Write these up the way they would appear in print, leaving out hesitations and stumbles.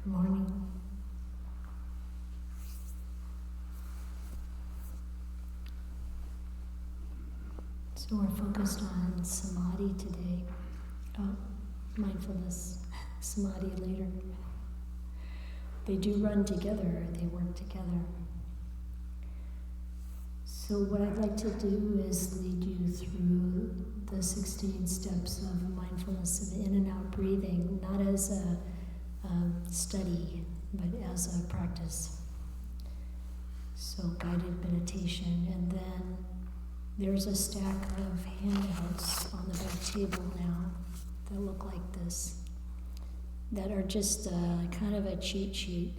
Good morning. So we're focused on Samadhi today. Oh, mindfulness, Samadhi later. They do run together, they work together. So what I'd like to do is lead you through the 16 steps of mindfulness of in and out breathing, not as a study, but as a practice. So guided meditation, and then there's a stack of handouts on the back table now that look like this, that are just kind of a cheat sheet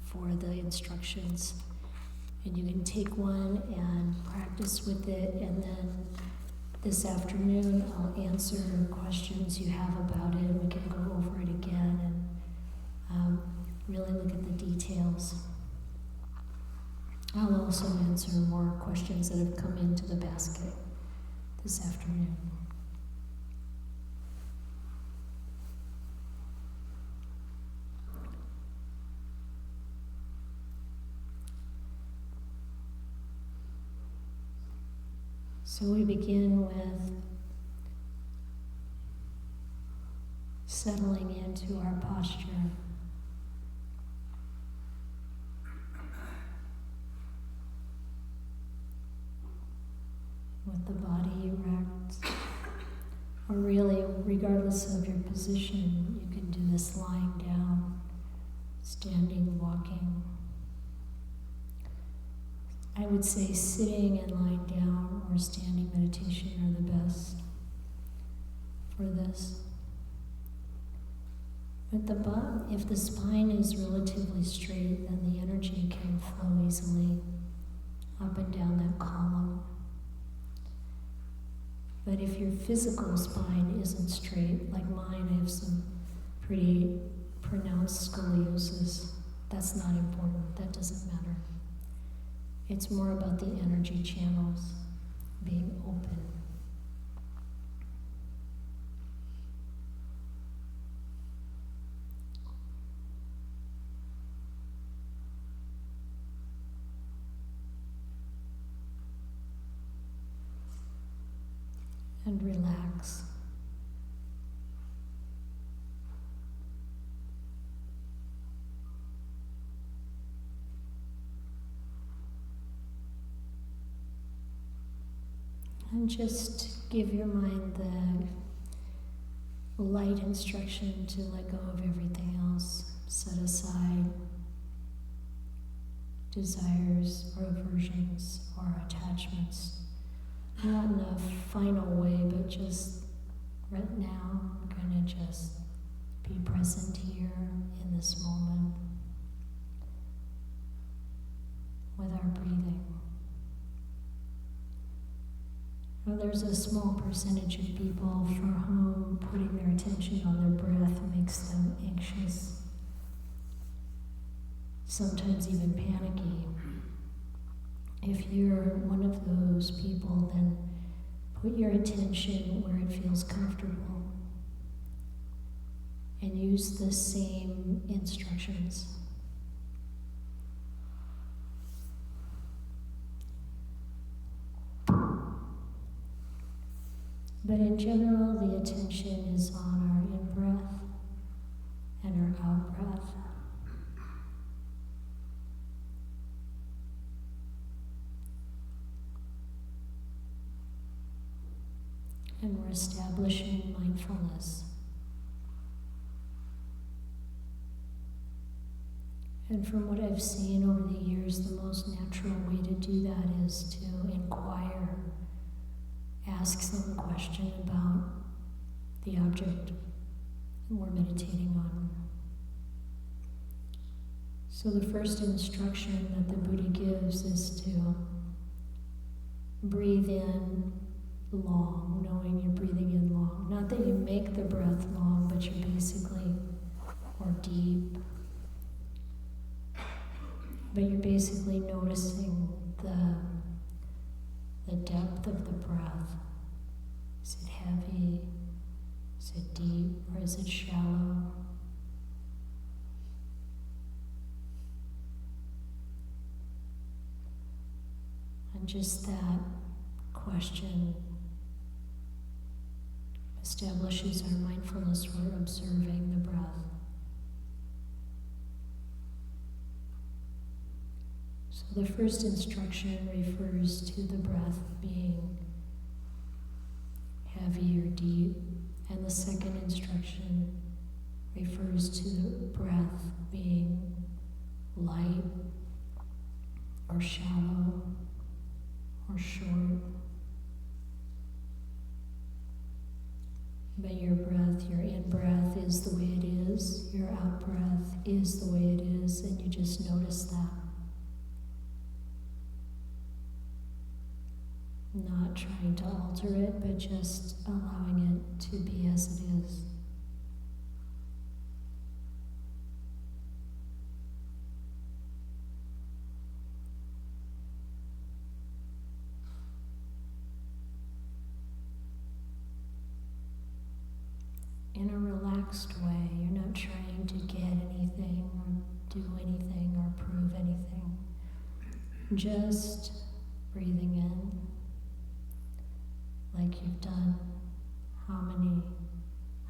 for the instructions. And you can take one and practice with it, and then this afternoon I'll answer questions you have about it. We can go over it again and really look at the details. I'll also answer more questions that have come into the basket this afternoon. So we begin with settling into our posture. With the body erect, or really, regardless of your position, you can do this lying down, standing, walking. I would say sitting and lying down or standing meditation are the best for this. At the bottom, if the spine is relatively straight, then the energy can flow easily up and down that column. But if your physical spine isn't straight, like mine, I have some pretty pronounced scoliosis. That's not important, that doesn't matter. It's more about the energy channels being open. And relax. And just give your mind the light instruction to let go of everything else. Set aside desires or aversions or attachments. Not in a final way, but just right now, we're going to just be present here in this moment with our breathing. Now, there's a small percentage of people for whom putting their attention on their breath makes them anxious, sometimes even panicky. If you're one of those people, then put your attention where it feels comfortable and use the same instructions. But in general, the attention is on our in-breath and our out-breath. And we're establishing mindfulness. And from what I've seen over the years, the most natural way to do that is to inquire, ask some question about the object we're meditating on. So the first instruction that the Buddha gives is to breathe in long, knowing you're breathing in long. Not that you make the breath long, but you're basically, or deep, but you're basically noticing the depth of the breath. Is it heavy? Is it deep? Or is it shallow? And just that question establishes our mindfulness. We're observing the breath. So the first instruction refers to the breath being heavy or deep, and the second instruction refers to the breath being light or shallow or short. But your breath, your in-breath is the way it is, your out-breath is the way it is, and you just notice that. Not trying to alter it, but just allowing it to be as it is. In a relaxed way, you're not trying to get anything or do anything or prove anything. Just breathing in, like you've done how many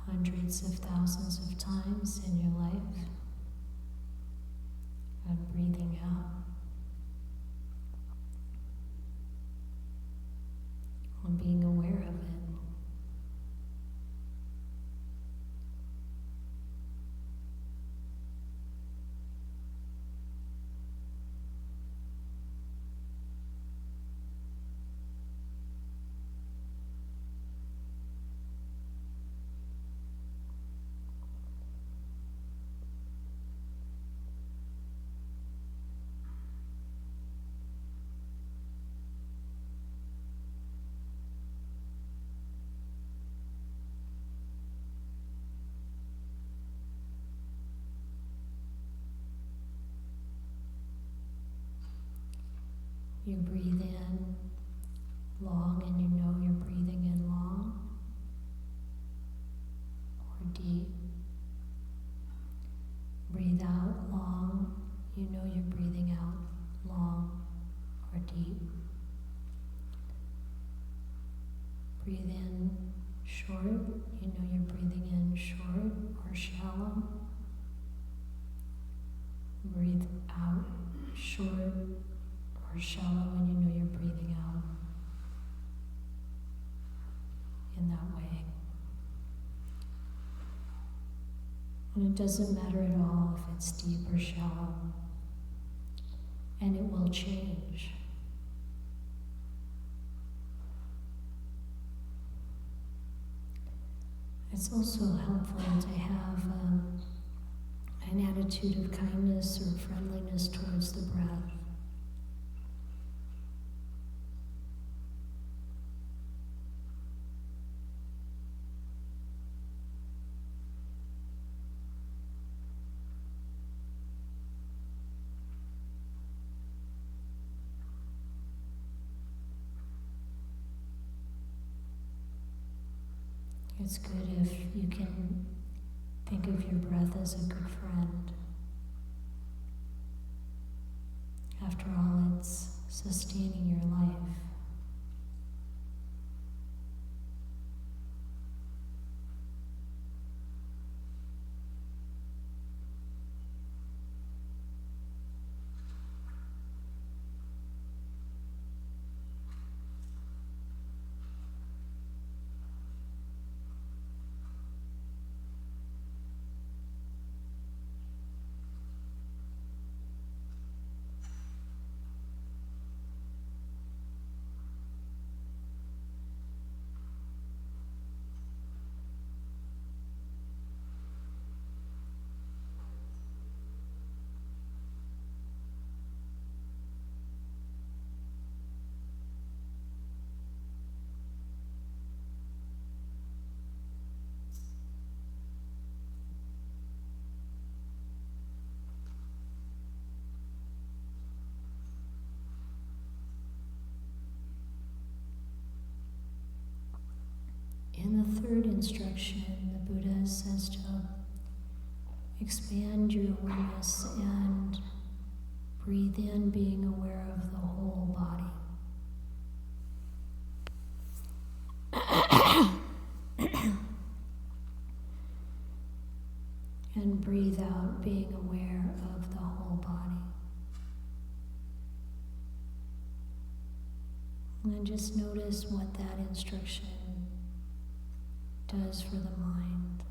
hundreds of thousands of times in your life, and breathing out. And being aware of it. You breathe in long and you know you're breathing in long or deep. Breathe out long, you know you're breathing out long or deep. Breathe in short, you know you're breathing in short or shallow. Breathe out short or shallow, and you know you're breathing out in that way. And it doesn't matter at all if it's deep or shallow, and it will change. It's also helpful to have an attitude of kindness or friendliness towards the breath. It's good if you can think of your breath as a good friend. After all, it's sustaining your life. In the third instruction, the Buddha says to expand your awareness and breathe in, being aware of the whole body. without being aware of the whole body. And just notice what that instruction does for the mind.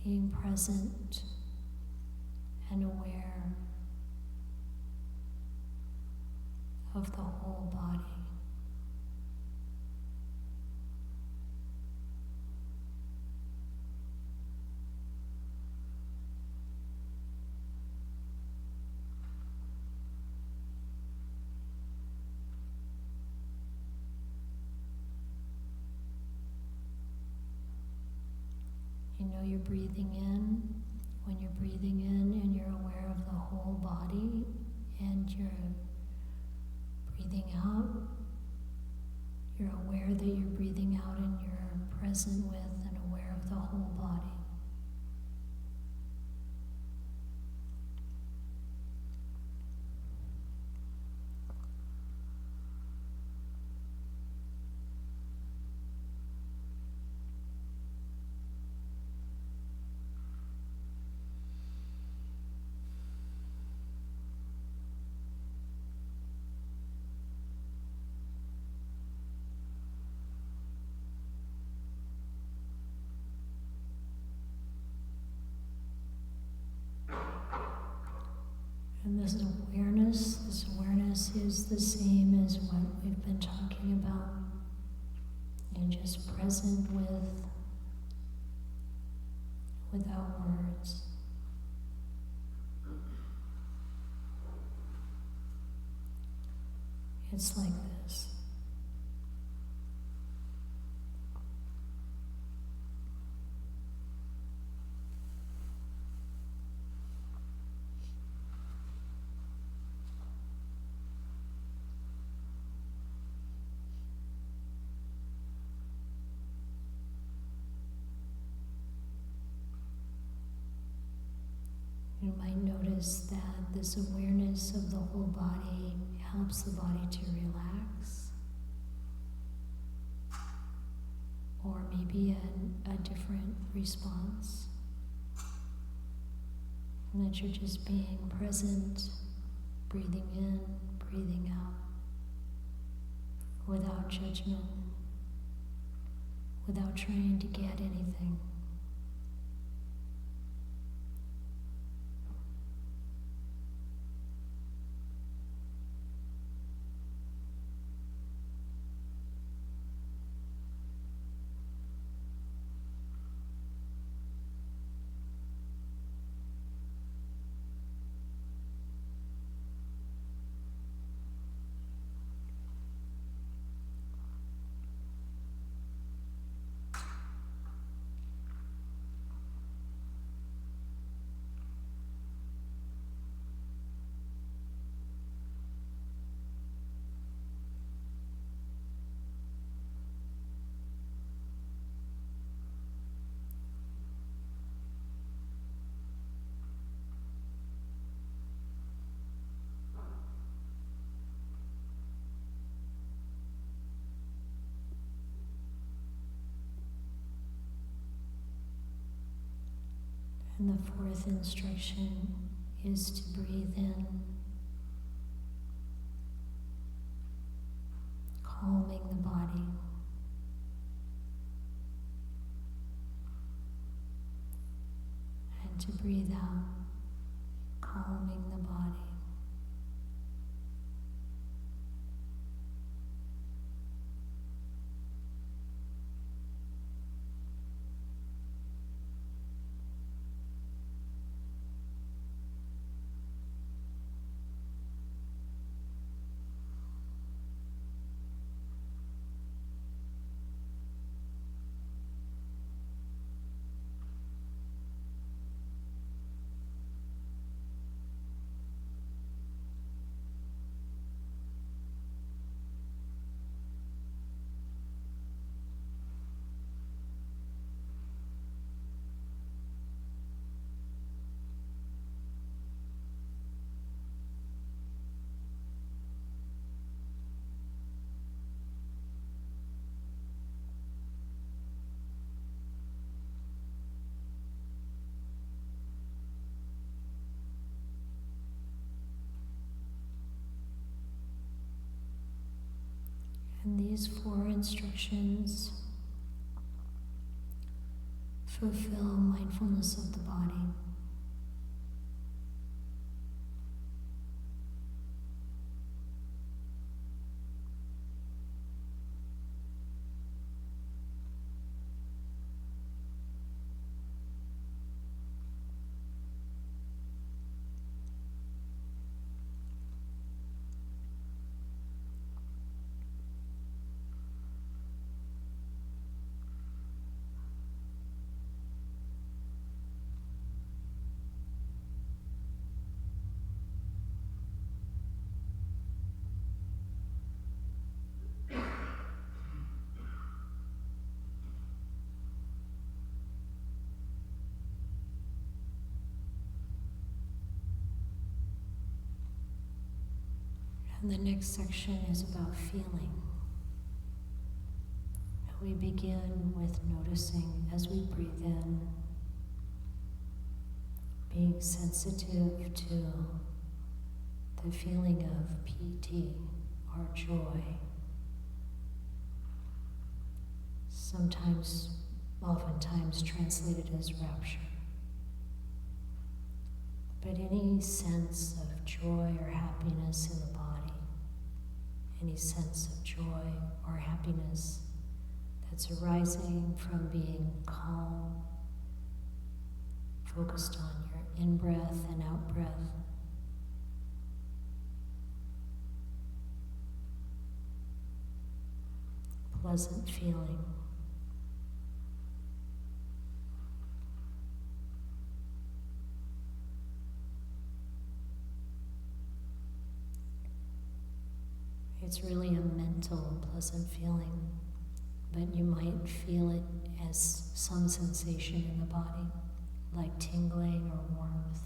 Being present and aware of the whole body. You know you're breathing in. When you're breathing in and you're aware of the whole body, and you're breathing out, you're aware that you're breathing out and you're present with and aware of the whole body. And this awareness is the same as what we've been talking about. You're just present without words. It's like this. You might notice that this awareness of the whole body helps the body to relax, or maybe a different response, and that you're just being present, breathing in, breathing out, without judgment, without trying to get anything. And the fourth instruction is to breathe in, calming the body. And to breathe out, calming the body. And these 4 instructions fulfill mindfulness of the body. And the next section is about feeling. We begin with noticing as we breathe in, being sensitive to the feeling of piti, or joy. Oftentimes translated as rapture. But any sense of joy or happiness in the body, any sense of joy or happiness that's arising from being calm, focused on your in-breath and out-breath, pleasant feeling. It's really a mental, pleasant feeling, but you might feel it as some sensation in the body, like tingling or warmth,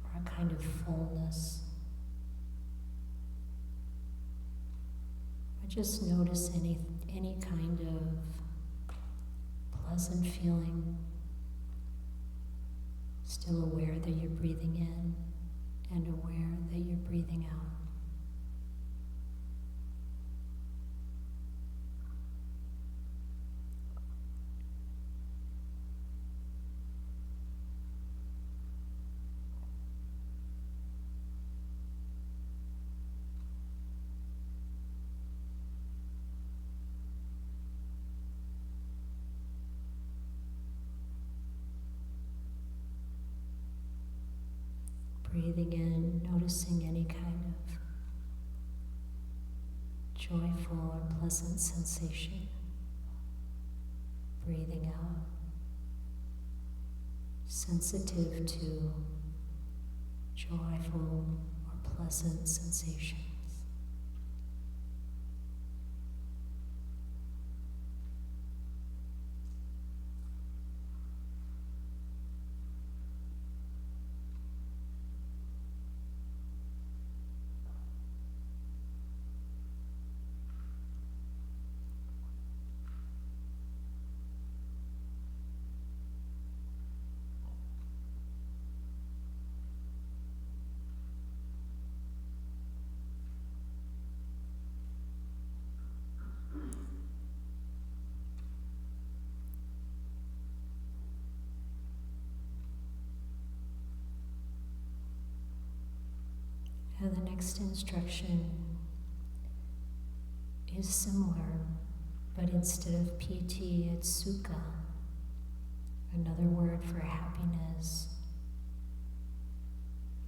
or a kind of fullness. But just notice any kind of pleasant feeling, still aware that you're breathing in and aware that you're breathing out. Breathing in, noticing any kind of joyful or pleasant sensation. Breathing out, sensitive to joyful or pleasant sensations. And the next instruction is similar, but instead of piti, it's sukha, another word for happiness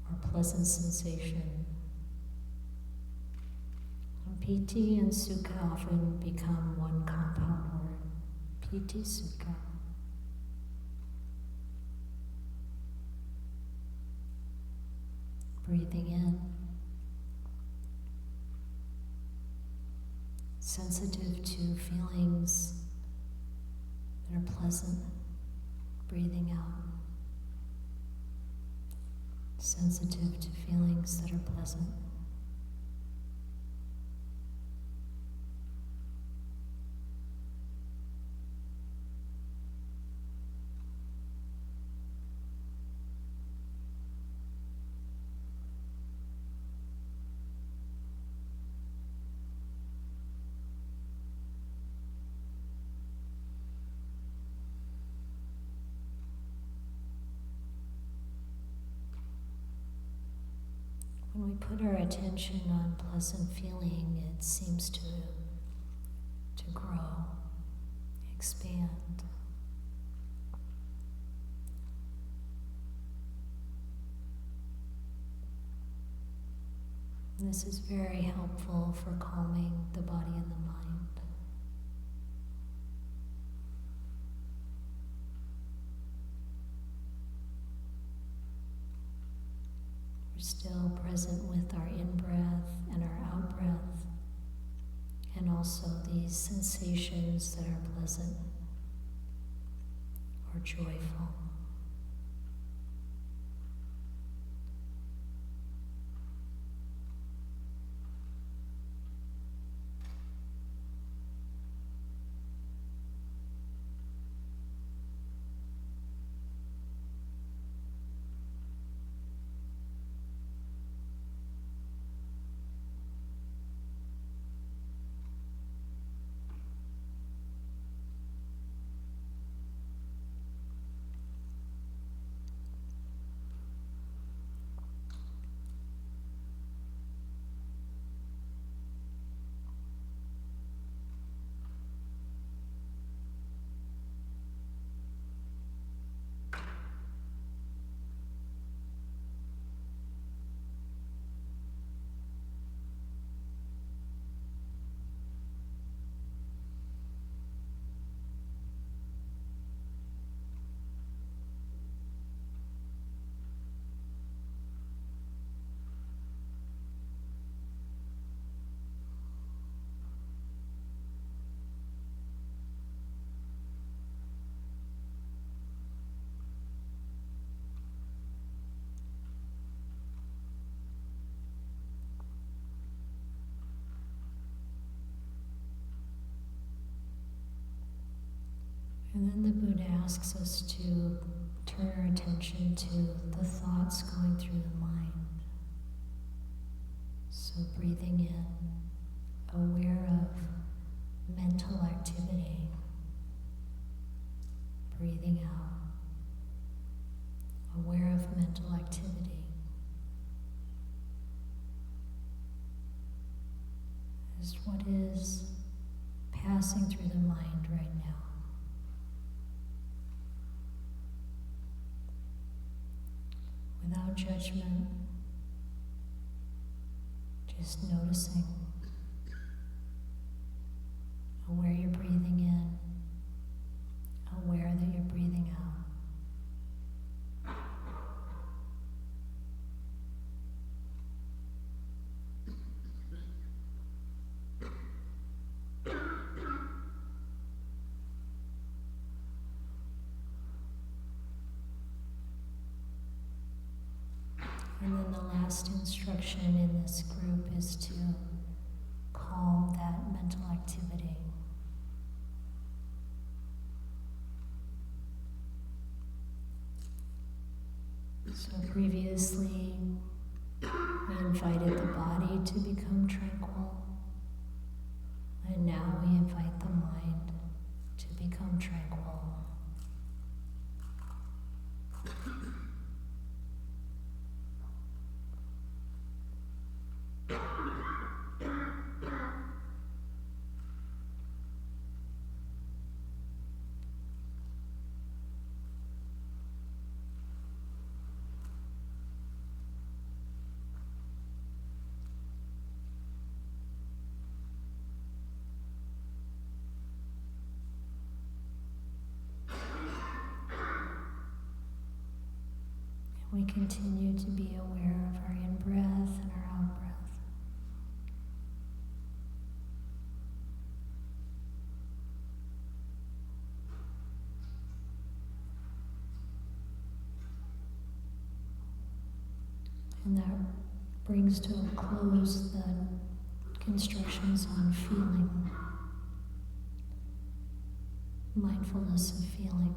or pleasant sensation. And piti and sukha often become one compound word, piti sukha. Breathing in, sensitive to feelings that are pleasant. Breathing out, sensitive to feelings that are pleasant. we put our attention on pleasant feeling, it seems to grow, expand. And this is very helpful for calming the body and the mind. We're still present with our in-breath and our out-breath, and also these sensations that are pleasant or joyful. And then the Buddha asks us to turn our attention to the thoughts going through the mind. So breathing in, aware of mental activity. Breathing out, aware of mental activity. Is what is passing through the mind right now. Without judgment, just noticing, aware you're breathing in, aware that you're breathing out. And then the last instruction in this group is to calm that mental activity. So previously, we invited the body to become tranquil, and now we invite the mind to become tranquil. We continue to be aware of our in-breath and our out-breath. And that brings to a close the instructions on feeling, mindfulness of feeling.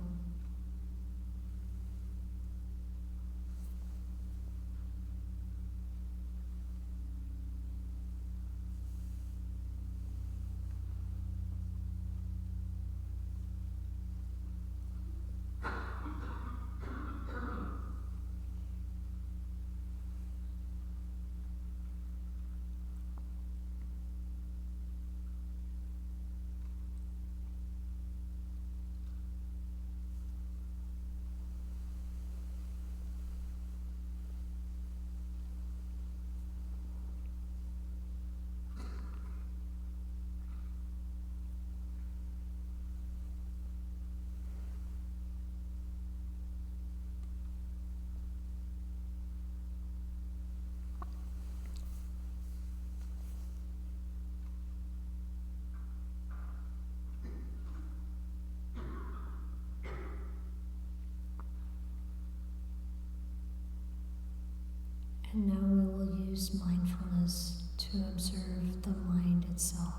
use mindfulness to observe the mind itself.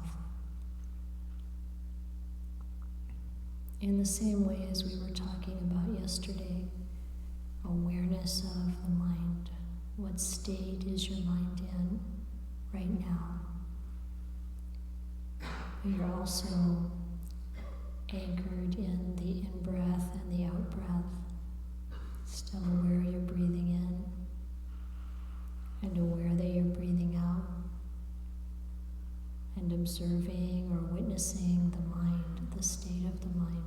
In the same way as we were talking about yesterday, awareness of the mind. What state is your mind in right now? You're also anchored in the in-breath and the out-breath, still aware you're breathing in and aware that you're breathing out, and observing or witnessing the mind, the state of the mind.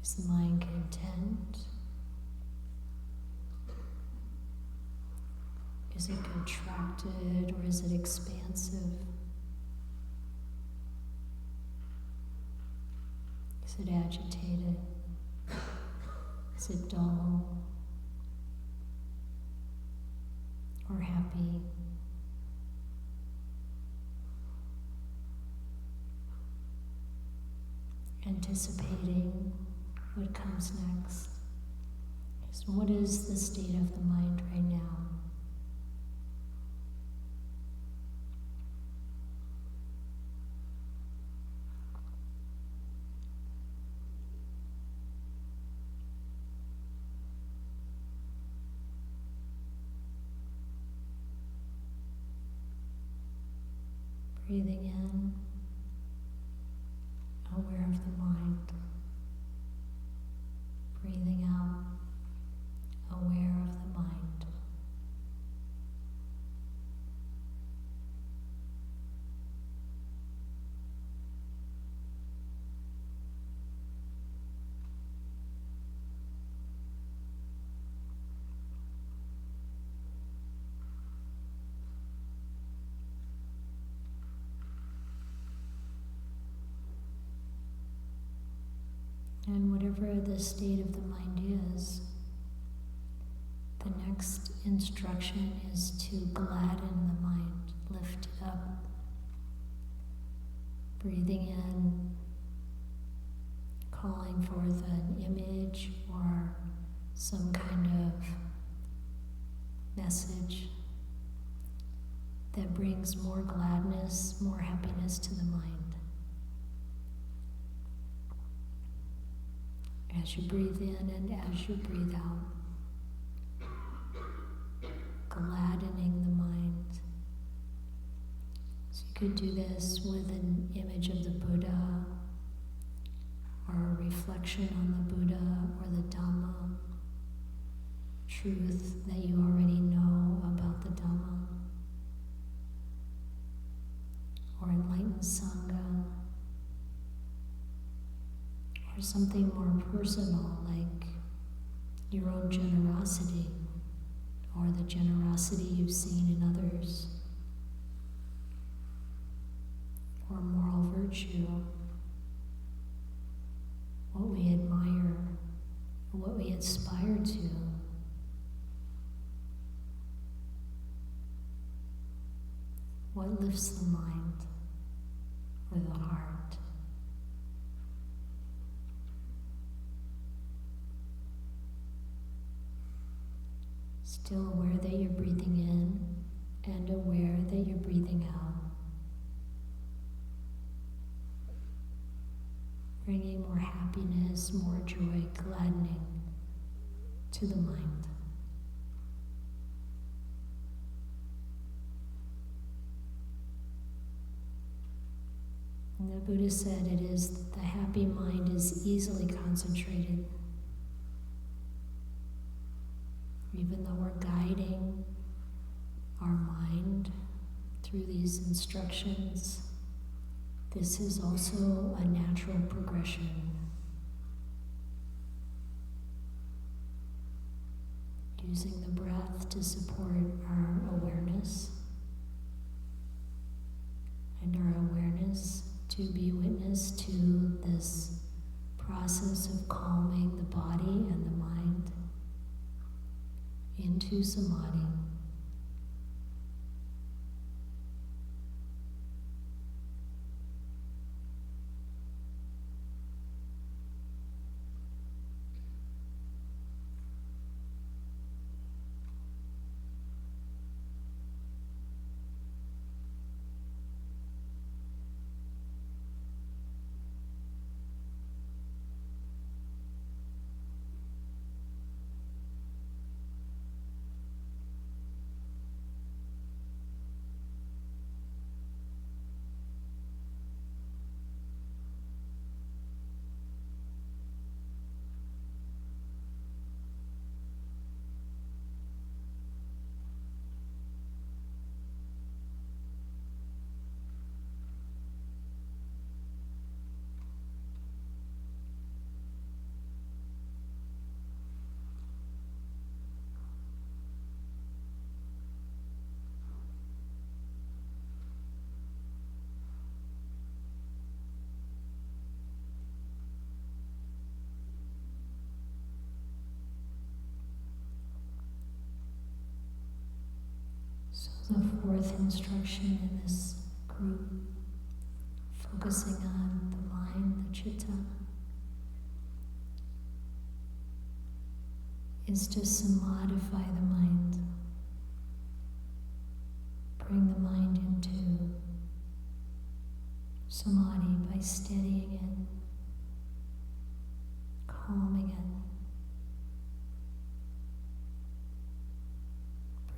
Is the mind content? Is it contracted or is it expansive? Is it agitated? Is it dull or happy? Anticipating what comes next. So what is the state of the mind right now? Breathing in, aware of the mind. Breathing out, aware of the mind. And whatever the state of the mind is, the next instruction is to gladden the mind, lift it up. Breathing in, calling forth an image or some kind of message that brings more gladness, more happiness to the mind. As you breathe in and as you breathe out, gladdening the mind. So you could do this with an image of the Buddha, or a reflection on the Buddha or the Dhamma, truth that you already know about the Dhamma, or enlightened Sangha, or something more personal like your own generosity or the generosity you've seen in others, or moral virtue, what we admire, what we aspire to. What lifts the mind or the heart. Still aware that you're breathing in and aware that you're breathing out. Bringing more happiness, more joy, gladdening to the mind. And the Buddha said it is the happy mind is easily concentrated. Even though we're guiding our mind through these instructions, this is also a natural progression. Using the breath to support our awareness, and our awareness to be witness to this process of calming the body and the mind into Samadhi. So the fourth instruction in this group, focusing on the mind, the citta, is to samadhify the mind. Bring the mind into samadhi by steadying it, calming it,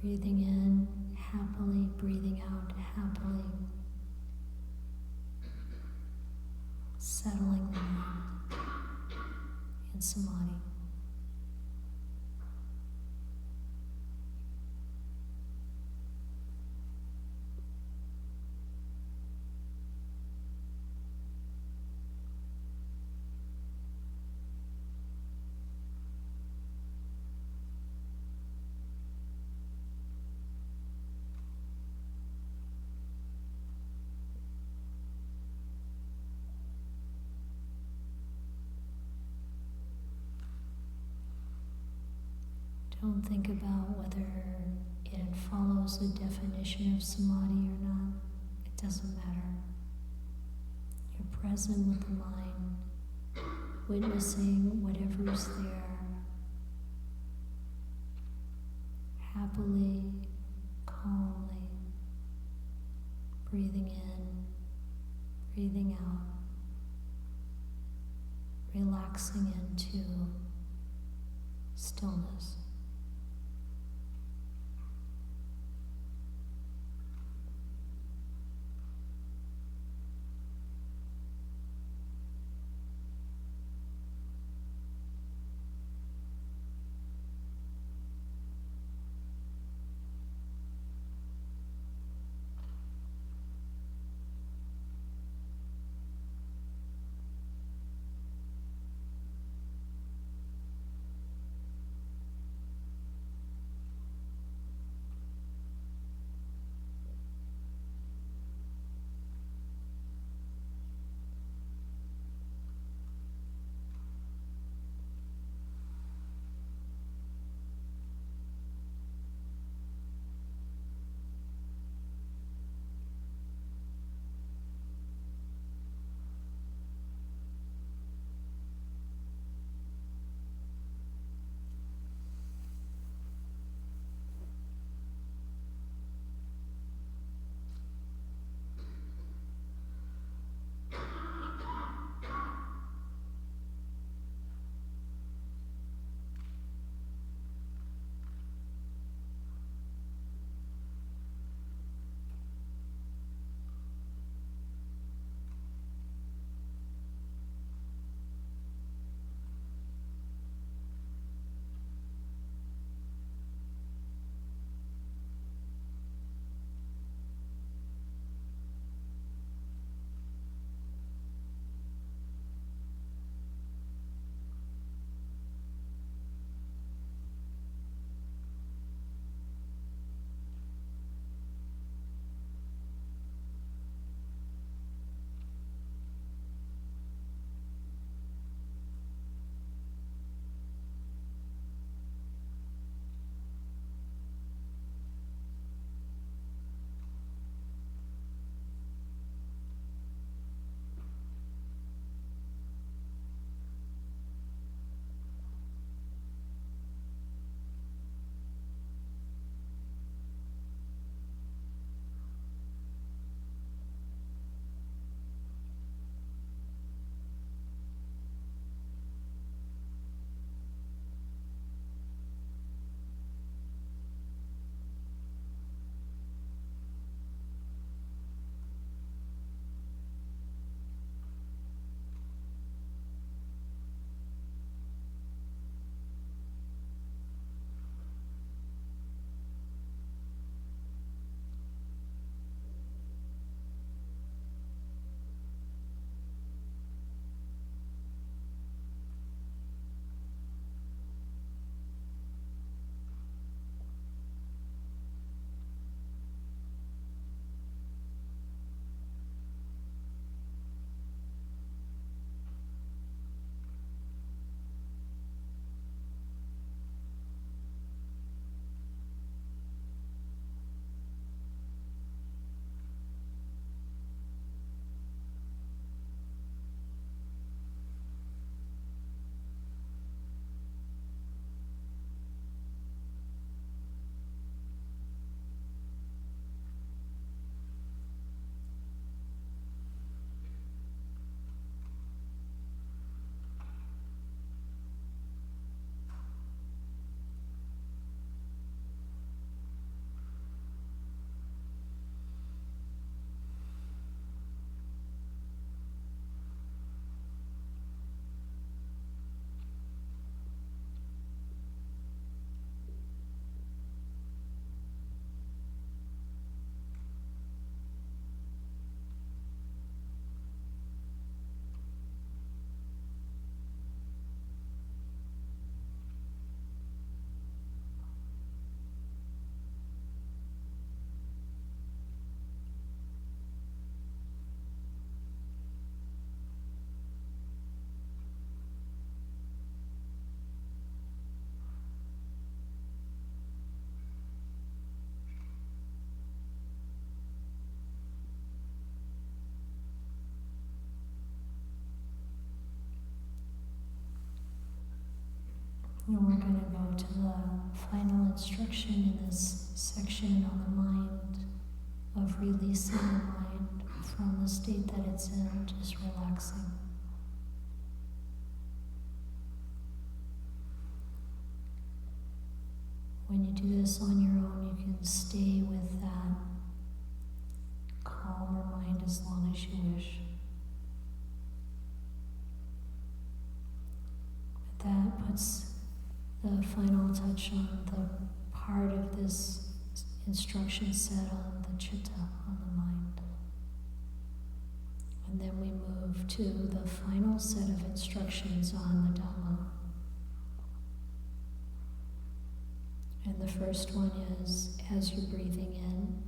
breathing in happily, breathing out happily, settling the mind in samadhi. Don't think about whether it follows the definition of samadhi or not. It doesn't matter. You're present with the mind, witnessing whatever's there, happily, calmly, breathing in, breathing out, relaxing into stillness. And we're going to go to the final instruction in this section on the mind, of releasing the mind from the state that it's in, just relaxing. When you do this on your own, you can stay with that calmer mind as long as you wish. But that puts the final touch on the part of this instruction set on the chitta, on the mind. And then we move to the final set of instructions on the Dhamma. And the first one is, as you're breathing in,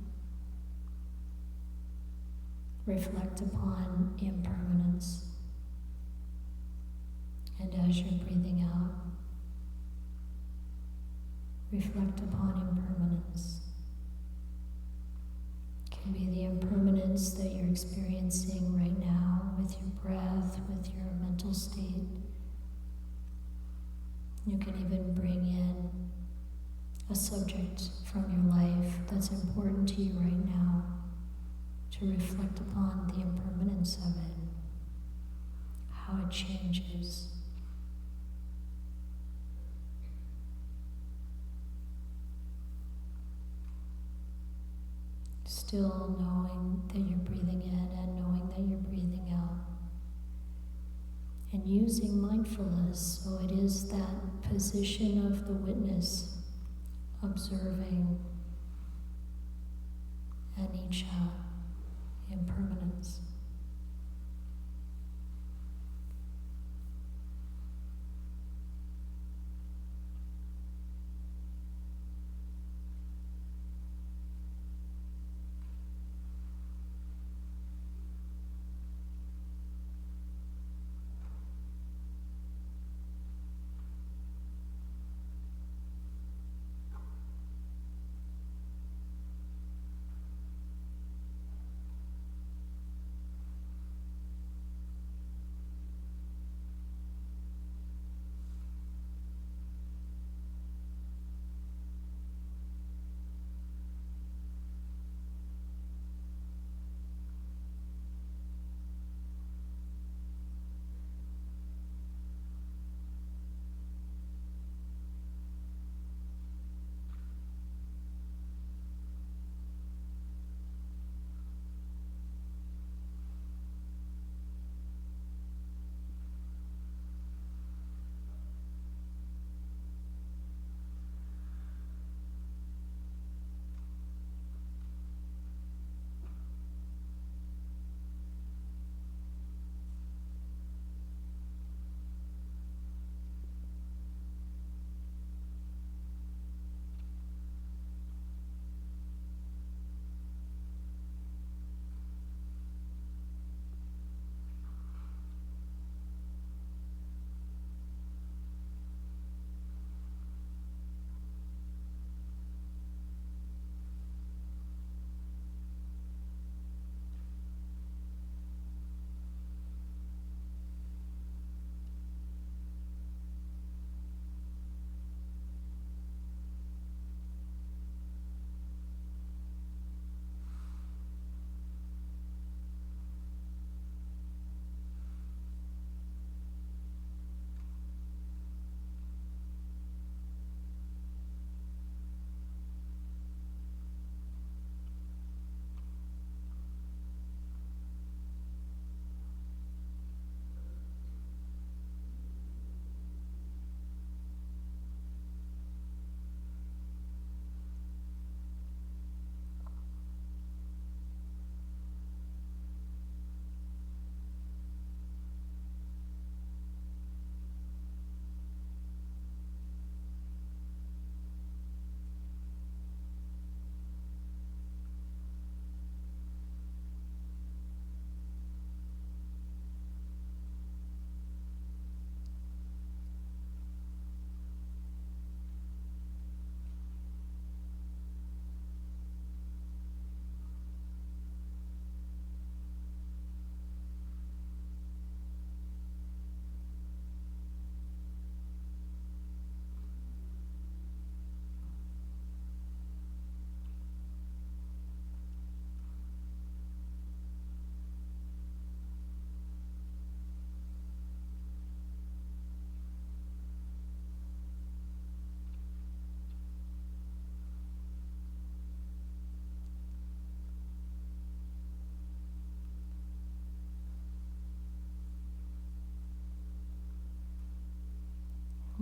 reflect upon impermanence. And as you're breathing out, reflect upon impermanence. It can be the impermanence that you're experiencing right now with your breath, with your mental state. You can even bring in a subject from your life that's important to you right now, to reflect upon the impermanence of it, how it changes. Still knowing that you're breathing in and knowing that you're breathing out. And using mindfulness, so it is that position of the witness, observing anicca, impermanence.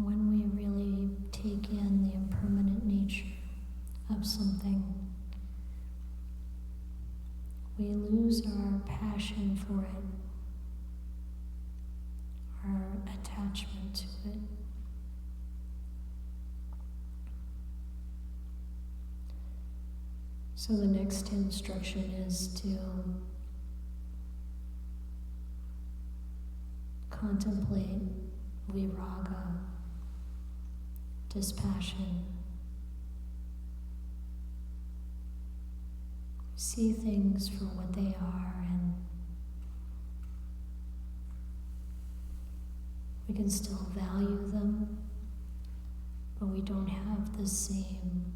When we really take in the impermanent nature of something, we lose our passion for it, our attachment to it. So the next instruction is to contemplate viraga, dispassion. See things for what they are, and we can still value them, but we don't have the same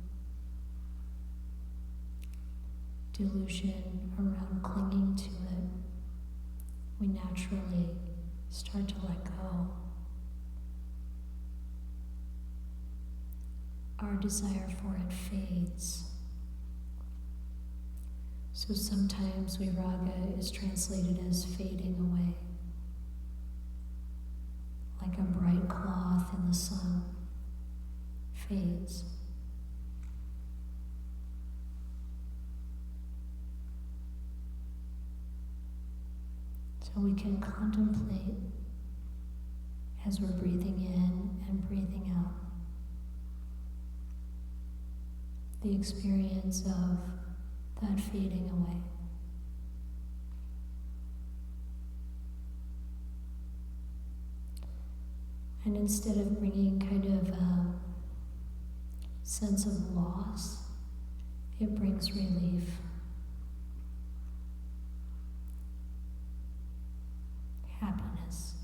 delusion around clinging to it. We naturally start to let go. Our desire for it fades. So sometimes viraga is translated as fading away, like a bright cloth in the sun fades. So we can contemplate as we're breathing in and breathing out the experience of that fading away. And instead of bringing kind of a sense of loss, it brings relief. Happiness.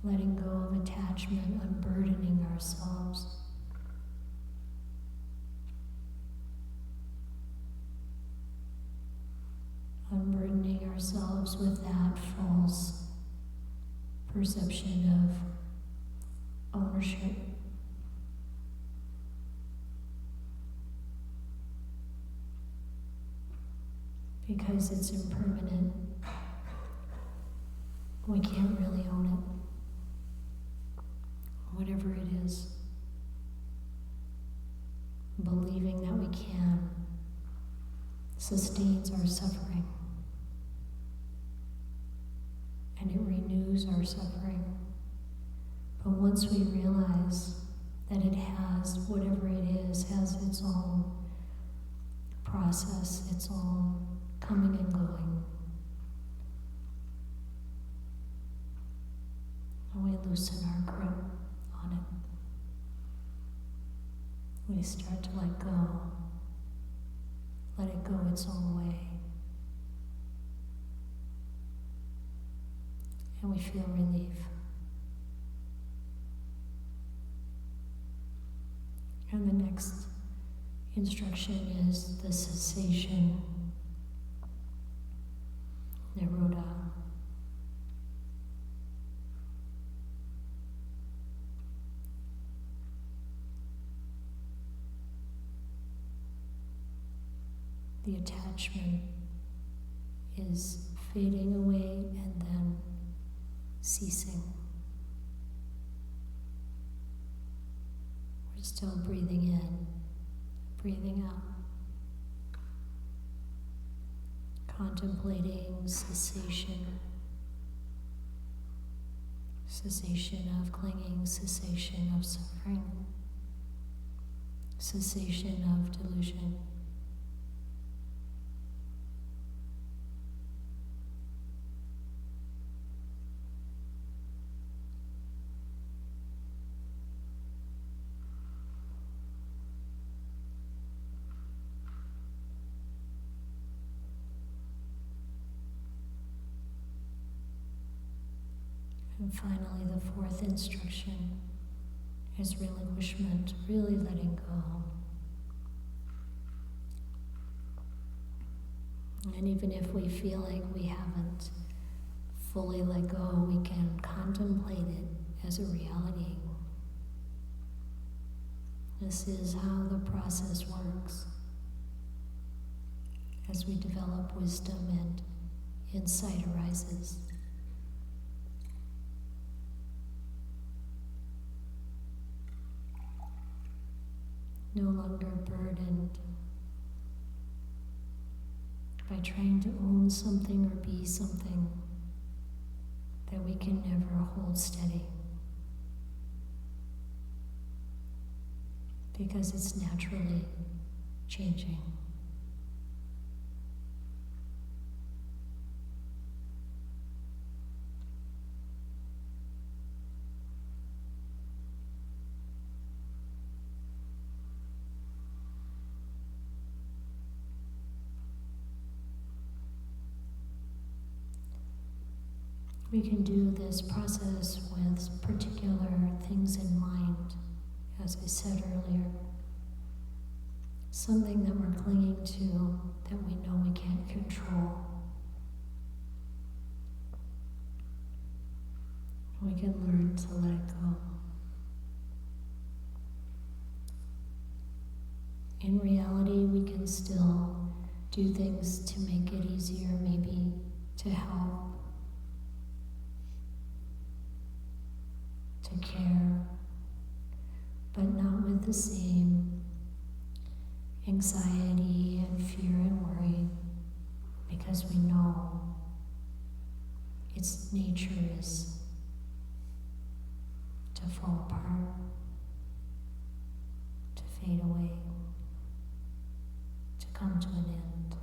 Letting go of attachment, unburdening ourselves. Unburdening ourselves with that false perception of ownership. Because it's impermanent, we can't really own it. Whatever it is, believing that we can sustains our suffering, and it renews our suffering. But once we realize that it has, whatever it is, has its own process, its own coming and going, and we loosen our grip on it, we start to let go. Let it go its own way. And we feel relief. And the next instruction is the cessation, Nibbāna. The attachment is fading away and then ceasing. We're still breathing in, breathing out, contemplating cessation, cessation of clinging, cessation of suffering, cessation of delusion. And finally, the fourth instruction is relinquishment, really letting go. And even if we feel like we haven't fully let go, we can contemplate it as a reality. This is how the process works. As we develop wisdom and insight arises, no longer burdened by trying to own something or be something that we can never hold steady. Because it's naturally changing. We can do this process with particular things in mind, as I said earlier. Something that we're clinging to that we know we can't control. We can learn to let it go. In reality, we can still do things to make it easier, maybe to help, to care, but not with the same anxiety and fear and worry, because we know its nature is to fall apart, to fade away, to come to an end.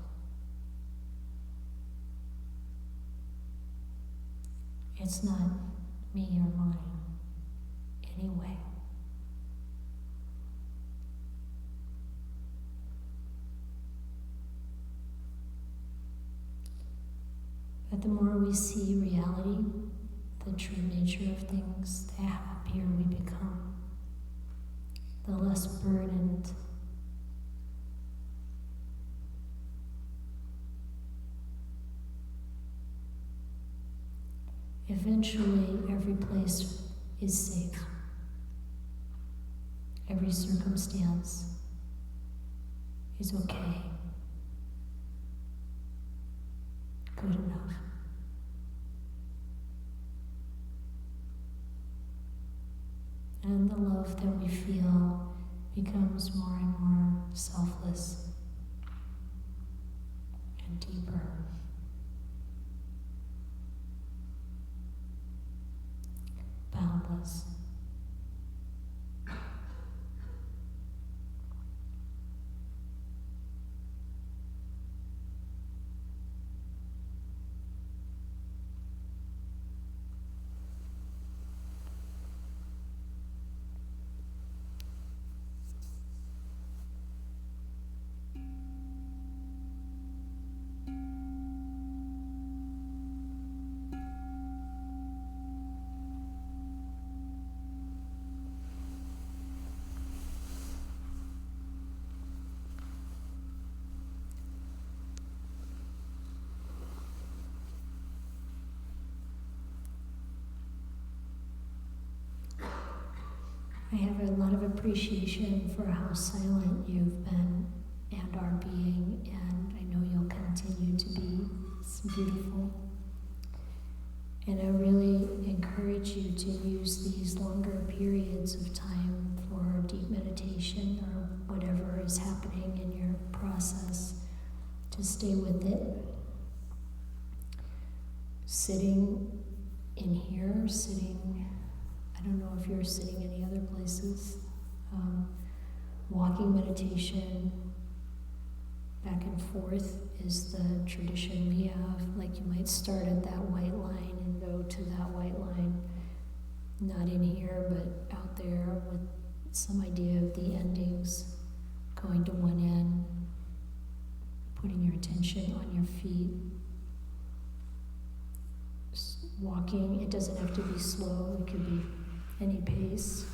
It's not me or mine anyway. But the more we see reality, the true nature of things, the happier we become, the less burdened. Eventually, every place is safe. Every circumstance is okay. Good enough. And the love that we feel becomes more and more selfless and deeper. Boundless. I have a lot of appreciation for how silent you've been and are being, and I know you'll continue to be. It's beautiful. And I really encourage you to use these longer periods of time for deep meditation or whatever is happening in your process, to stay with it. Sitting in here, I don't know if you're sitting any other places. Walking meditation, back and forth is the tradition we have. Like you might start at that white line and go to that white line. Not in here, but out there with some idea of the endings, going to one end, putting your attention on your feet. Walking, it doesn't have to be slow, it could be any pace,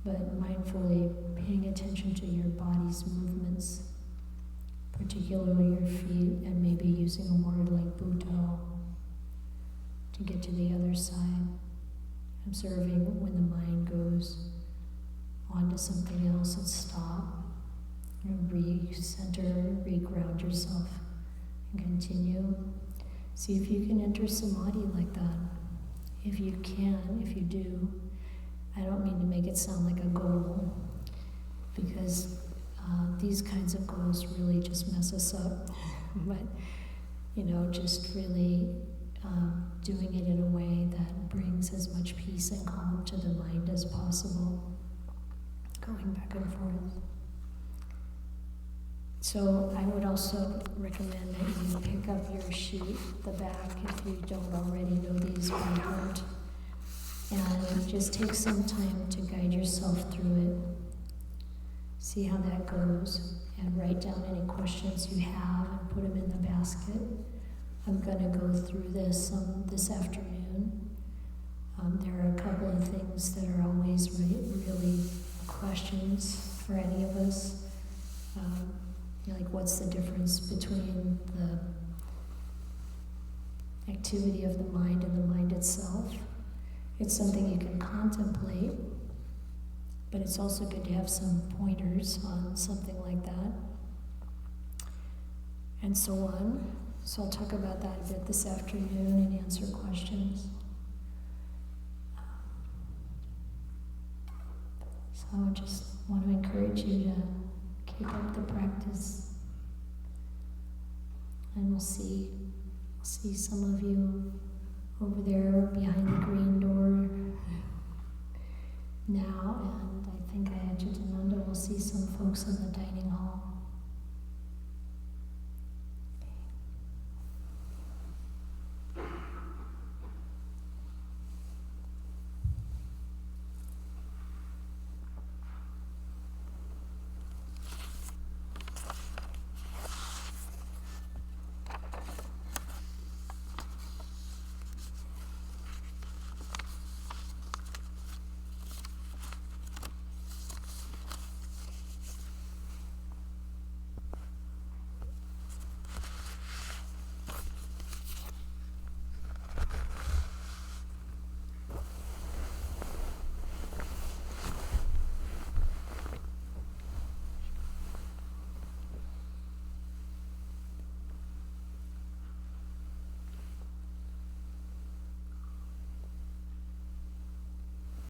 but mindfully paying attention to your body's movements, particularly your feet, and maybe using a word like Buddha to get to the other side, observing when the mind goes on to something else and stop, and re-center, re-ground yourself, and continue. See if you can enter Samadhi like that. If you can, if you do, I don't mean to make it sound like a goal. these kinds of goals really just mess us up. But, just really doing it in a way that brings as much peace and calm to the mind as possible, going back and forth. So I would also recommend that you pick up your sheet, the back, if you don't already know these by heart, and just take some time to guide yourself through it. See how that goes, and write down any questions you have and put them in the basket. I'm going to go through this this afternoon. There are a couple of things that are always really questions for any of us. Like, what's the difference between the activity of the mind and the mind itself? It's something you can contemplate, but it's also good to have some pointers on something like that, and so on. So I'll talk about that a bit this afternoon and answer questions. So I just want to encourage you to keep up the practice. And we'll see some of you over there behind the green door now, and I think Ayachitananda will see some folks on the dynamic.